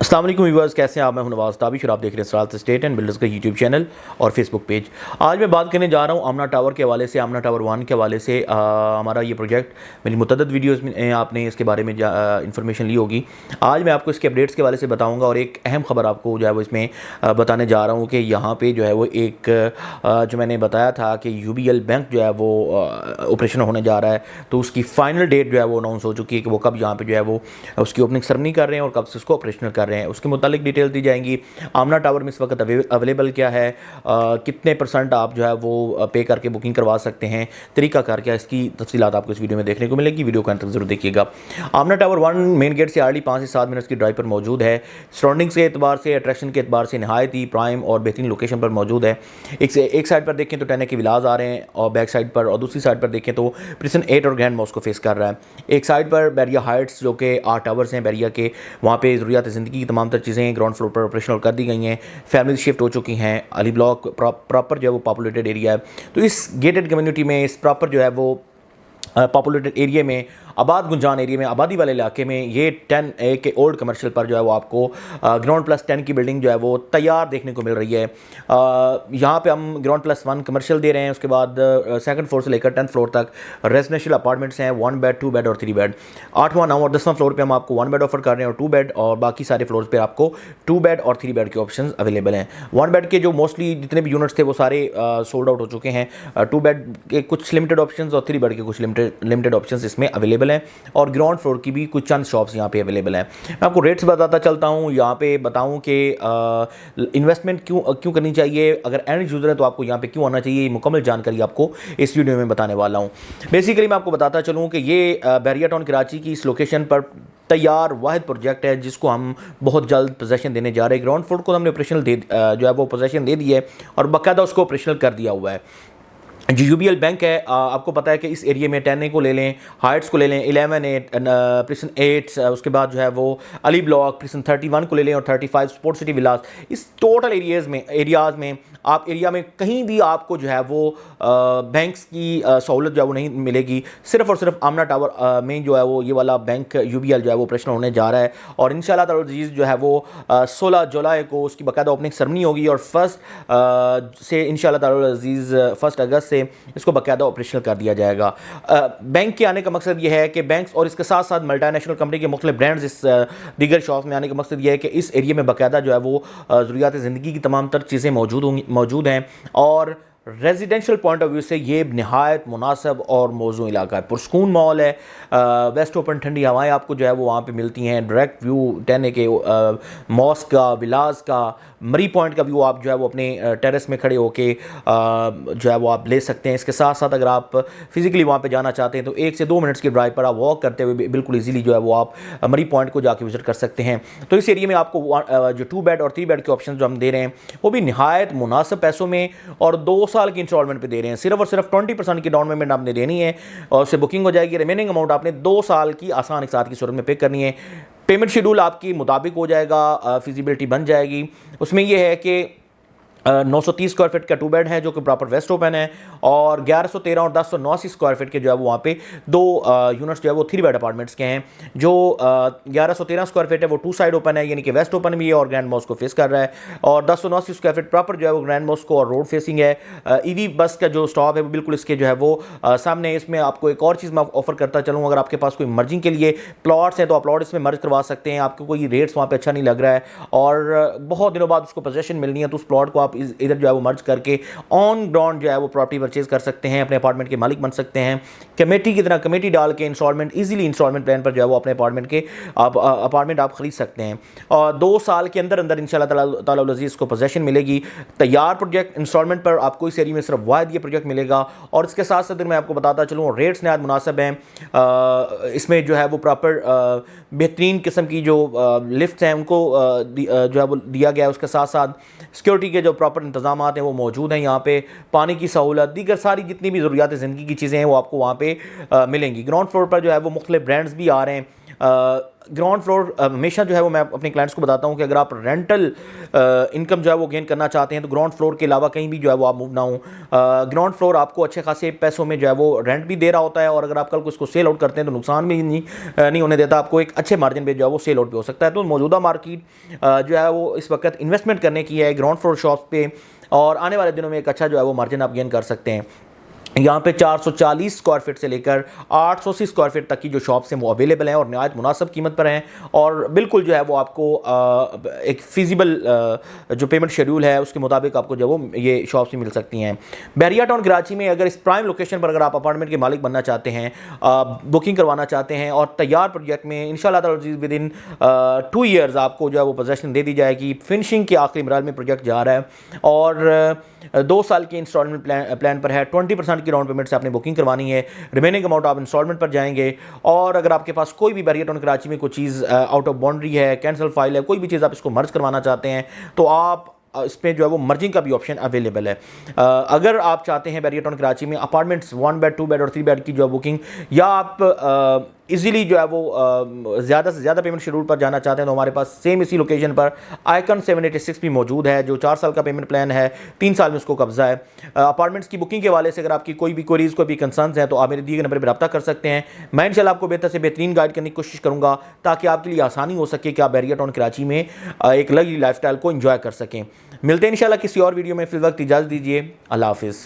अस्सलाम वालेकुम व्यूअर्स, कैसे हैं आप? मैं हूं नवाज़ ताबिश और आप देख रहे हैं सरात स्टेट एंड बिल्डर्स का यूट्यूब चैनल और फेसबुक पेज। आज मैं बात करने जा रहा हूं आमना टावर के हवाले से, आमना टावर 1 के हवाले से। हमारा ये प्रोजेक्ट मेरी मुतअद्दिद वीडियोस में आपने इसके बारे में इंफॉर्मेशन ली होगी। आज मैं आपको इसके अपडेट्स के हवाले से बताऊँगा और एक अहम ख़बर आपको जो है वो इसमें बताने जा रहा हूँ कि यहाँ पर जो है वो एक जो मैंने बताया था कि UBL बैंक जो है वो ऑपरेशन होने जा रहा है, तो उसकी फ़ाइनल डेट जो है वो अनाउंस हो चुकी है कि वो कब यहाँ पर जो है वो उसकी ओपनिंग सेरेमनी कर रहे हैं और कब से उसको ऑपरेशनल कर रहे हैं। उसके मुतालिक डिटेल दी जाएंगी। आमना टावर में इस वक्त अवेलेबल क्या है, कितने % आप जो है वो पे करके बुकिंग करवा सकते हैं, तरीकाकार क्या है, इसकी तफसीलात आपको इस वीडियो में देखने को मिलेगी। वीडियो को अंत तक जरूर देखिएगा। आमना टावर 1 मेन गेट से हार्डली 5 से 7 मिनट की ड्राइव पर मौजूद है। सराउंडिंग्स के एतबार से, अट्रैक्शन के एतबार से नहायत ही प्राइम और बेहतरीन लोकेशन पर मौजूद है। एक साइड पर देखें तो 10 के विलाज आ रहे हैं और बैक साइड पर, और दूसरी साइड पर देखें तो प्रिसन 8 और ग्रैंड मॉस्क को फेस कर रहा है। एक साइड पर बैरिया हाइट्स जो कि 8 टावर्स हैं बैरिया के, वहाँ पे ज़रूरियात ज़िंदगी की तमाम तर चीज़ें ग्राउंड फ्लोर पर ऑपरेशनल कर दी गई हैं। फैमिली शिफ्ट हो चुकी हैं। अली ब्लॉक प्रॉपर जो है वो पॉपुलेटेड एरिया है, तो इस गेटेड कम्युनिटी में, इस प्रॉपर जो है वो पॉपुलेटेड एरिया में, आबाद गुंजान एरिया में, आबादी वाले इलाके में, ये 10A के ओल्ड कमर्शियल पर जो है वो आपको ग्राउंड प्लस 10 की बिल्डिंग जो है वो तैयार देखने को मिल रही है। यहाँ पे हम ग्राउंड प्लस 1 कमर्शियल दे रहे हैं। उसके बाद सेकंड फ्लोर से लेकर 10th फ्लोर तक रेजिडेंशियल अपार्टमेंट्स हैं, 1 बेड, 2 बेड और 3 बेड। 8वां, 9वां और 10वां फ्लोर पर हम आपको 1 बेड ऑफर कर रहे हैं और 2 बेड, और बाकी सारे फ्लोर्स पर आपको 2 बेड और 3 बेड के ऑप्शन अवेलेबल हैं। 1 बेड के जो मोस्टली जितने भी यूनिट्स थे वो सारे सोल्ड आउट हो चुके हैं। 2 बेड के कुछ लिमिटेड ऑप्शन और 3 बेड के कुछ लिमिटेड ऑप्शन इसमें अवेलेबल हैं, और ग्राउंड फ्लोर की भी कुछ चंद शॉप्स यहाँ पे अवेलेबल हैं। मैं आपको रेट्स बताता चलता हूँ, यहाँ पे बताऊँ कि इन्वेस्टमेंट क्यों करनी चाहिए, अगर एंड यूज़र है तो आपको यहाँ पे क्यों आना चाहिए, ये मुकम्मल जानकारी आपको इस वीडियो में बताने वाला हूँ। बेसिकली मैं आपको बताता चलूँ कि ये बैरिया टाउन कराची की इस लोकेशन पर तैयार वाहिद प्रोजेक्ट है जिसको हम बहुत जल्द पोजेसन देने जा रहे हैं। ग्राउंड फ्लोर को हमने ऑपरेशनल जो है वो पोजेसन दे दी है और बाकायदा उसको ऑपरेशनल कर दिया हुआ है। जो UBL बैंक है, आपको पता है कि इस एरिया में 10A को ले लें, हाइट्स को ले लें, 11A, प्रिसन 8, उसके बाद जो है वो अली ब्लॉक, प्रिसन 31 को ले लें और 35 स्पोर्ट सिटी विलास। इस टोटल एरियाज़ में आप एरिया में कहीं भी आपको जो है वो बैंक्स की सहूलत जो है वो नहीं मिलेगी। सिर्फ और सिर्फ आमना टावर में जो है वो ये वाला बैंक UBL जो है वो ऑपरेशन होने जा रहा है, और इंशाल्लाह ताला अज़ीज़ जो है वो 16 जुलाई को उसकी बाकायदा ओपनिंग सेरेमनी होगी और 1 से इंशाल्लाह ताला अज़ीज़ 1 अगस्त से इसको बाकायदा ऑपरेशनल कर दिया जाएगा। बैंक के आने का मकसद ये है कि बैंक्स और इसके साथ साथ मल्टीनेशनल कंपनी के मुख्तलिफ ब्रांड्स इस दीगर शॉप में आने का मकसद ये है कि इस एरिया में बाकायदा जो है वो ज़रूरियात ज़िंदगी की तमाम तर चीज़ें मौजूद हैं, और रेजिडेंशियल पॉइंट ऑफ व्यू से ये नहायत मुनासिब और मौजूद इलाका है। पुरस्कून मॉल है, वेस्ट ओपन ठंडी हवाएं आपको जो है वो वहाँ पे मिलती हैं। डायरेक्ट व्यू 10A के मॉस्क का, विलास का, मरी पॉइंट का व्यू आप जो है वो अपने टेरेस में खड़े होके जो है वो आप ले सकते हैं। इसके साथ साथ अगर आप फिज़िकली वहाँ पे जाना चाहते हैं तो 1 से 2 मिनट्स की ड्राइव पर आप वॉक करते हुए बिल्कुल इजीली जो है वो आप मरी पॉइंट को जाके विजिट कर सकते हैं। तो इस एरिया में आपको जो 2 बेड और 3 बेड के ऑप्शन जो हम दे रहे हैं वो भी नहायत मुनासिब पैसों में और 2 साल की इंस्टॉलमेंट पे दे रहे हैं। सिर्फ और सिर्फ 20% की डाउन पेमेंट आपने देनी है और उससे बुकिंग हो जाएगी। रिमेनिंग अमाउंट आपने 2 साल की आसान एक साथ की सूरत में पे करनी है। पेमेंट शेड्यूल आपकी मुताबिक हो जाएगा, फिजिबिलिटी बन जाएगी। उसमें यह है कि 930 स्क्वायर फीट का 2 बेड है जो कि प्रॉपर वेस्ट ओपन है, और 1113 और 1089 स्क्वायर फीट के जो है वो वहाँ पे 2 यूनिट्स जो है वो 3 बेड अपार्टमेंट्स के हैं। जो 1113 स्क्वायर फीट है वो 2 साइड ओपन है, यानी कि वेस्ट ओपन भी है और ग्रैंड मॉस्क को फेस कर रहा है, और 1089 स्क्वायर फीट प्रॉपर जो है वो ग्रैंड मॉस्क को और रोड फेसिंग है। EV बस का जो स्टॉप है वो बिल्कुल इसके जो है वो सामने। इसमें आपको एक और चीज़ मैं ऑफर करता चलूँ, अगर आपके पास कोई मर्जिंग के लिए प्लॉट्स हैं तो आप प्लॉट इसमें मर्ज करवा सकते हैं। आपको कोई रेट्स वहाँ पर अच्छा नहीं लग रहा है और बहुत दिनों बाद उसको पोजेसन मिलनी है, तो उस प्लॉट को आप इधर जो है वो मर्ज करके ऑन ग्राउंड जो है वो प्रॉपर्टी परचेज कर सकते हैं, अपने अपार्टमेंट के मालिक बन सकते हैं। कमेटी की तरह कमेटी डाल के इंस्टॉलमेंट इजीली इंस्टॉलमेंट प्लान पर जो है वो अपने अपार्टमेंट आप खरीद सकते हैं, और 2 साल के अंदर अंदर इंशाल्लाह ताला अज़ीज़ को पोजेसन मिलेगी। तैयार प्रोजेक्ट इंस्टॉलमेंट पर आपको इस एरिया में सिर्फ वाहिद ये प्रोजेक्ट मिलेगा। और इसके साथ साथ मैं आपको बताता चलूँ रेट्स नहायत मुनासिब हैं। इसमें जो है वो प्रॉपर बेहतरीन किस्म की जो लिफ्ट हैं उनको जो है वो दिया गया है। उसके साथ साथ सिक्योरिटी के जो प्रॉपर इंतजाम हैं वो मौजूद हैं यहाँ पे। पानी की सहूलत, दीगर सारी जितनी भी ज़रूरियात ज़िंदगी की चीज़ें हैं वो आपको वहाँ पे मिलेंगी। ग्राउंड फ्लोर पर जो है वो मुख्तलिफ ब्रांड्स भी आ रहे हैं। ग्राउंड फ्लोर हमेशा जो है वो मैं अपने क्लाइंट्स को बताता हूँ कि अगर आप रेंटल इनकम जो है वो गेन करना चाहते हैं तो ग्राउंड फ्लोर के अलावा कहीं भी जो है वो आप मूव ना हो। ग्राउंड फ्लोर आपको अच्छे खासे पैसों में जो है वो रेंट भी दे रहा होता है, और अगर आप कल को इसको सेल आउट करते हैं तो नुकसान भी नहीं होने देता, आपको एक अच्छे मार्जिन पे जो है वो सेल आउट भी हो सकता है। तो मौजूदा मार्केट जो है वो इस वक्त इन्वेस्टमेंट करने की है ग्राउंड फ्लोर शॉप पे, और आने वाले दिनों में एक अच्छा जो है वो मार्जिन आप गेन कर सकते हैं। यहाँ पे 440 स्क्वायर फीट से लेकर 880 स्क्वायर फीट तक की जो शॉप्स हैं वो अवेलेबल हैं और नहायत मुनासिब कीमत पर हैं, और बिल्कुल जो है वो आपको एक फिजिबल जो पेमेंट शेड्यूल है उसके मुताबिक आपको जो वो ये शॉप्स भी मिल सकती हैं। बहरिया टाउन कराची में अगर इस प्राइम लोकेशन पर अगर आप अपार्टमेंट के मालिक बनना चाहते हैं, बुकिंग करवाना चाहते हैं, और तैयार प्रोजेक्ट में इंशाल्लाह ताला विद इन 2 ईयर्स आपको जो है वो पोजेसन दे दी जाएगी। फिनिशिंग के आखिरी मराहल में प्रोजेक्ट जा रहा है, और 2 साल की इंस्टॉलमेंट प्लान पर है। 20% की डाउन पेमेंट से आपने बुकिंग करवानी है, रिमेनिंग अमाउंट आप इंस्टॉलमेंट पर जाएंगे। और अगर आपके पास कोई भी बहरिया टाउन कराची में कोई चीज़ आउट ऑफ बाउंड्री है, कैंसिल फाइल है, कोई भी चीज़ आप इसको मर्ज करवाना चाहते हैं तो आप इसमें जो है वो मर्जिंग का भी ऑप्शन अवेलेबल है। अगर आप चाहते हैं बहरिया टाउन कराची में अपार्टमेंट्स 1 बेड 2 बेड और 3 बेड की जो है बुकिंग, या आप इजीली जो है वो ज़्यादा से ज़्यादा पेमेंट शेड्यूल पर जाना चाहते हैं तो हमारे पास सेम इसी लोकेशन पर आइकन 786 भी मौजूद है, जो 4 साल का पेमेंट प्लान है, 3 साल में उसको कब्जा है। अपार्टमेंट्स की बुकिंग के हवाले से अगर आपकी कोई भी क्वेरीज कोई भी कंसर्न्स हैं तो आप मेरे दिए गए नंबर पर रब्ता कर सकते हैं। मैं इंशाल्लाह आपको बेहतर से बेहतरीन गाइड करने की कोशिश करूँगा ताकि आपके लिए आसानी हो सके कि आप बहरिया टाउन कराची में एक लग्जरी लाइफस्टाइल को एंजॉय कर सकें। मिलते हैं इंशाल्लाह किसी और वीडियो में, फिल वक्त इजाज़त दीजिए। अल्लाह हाफिज़।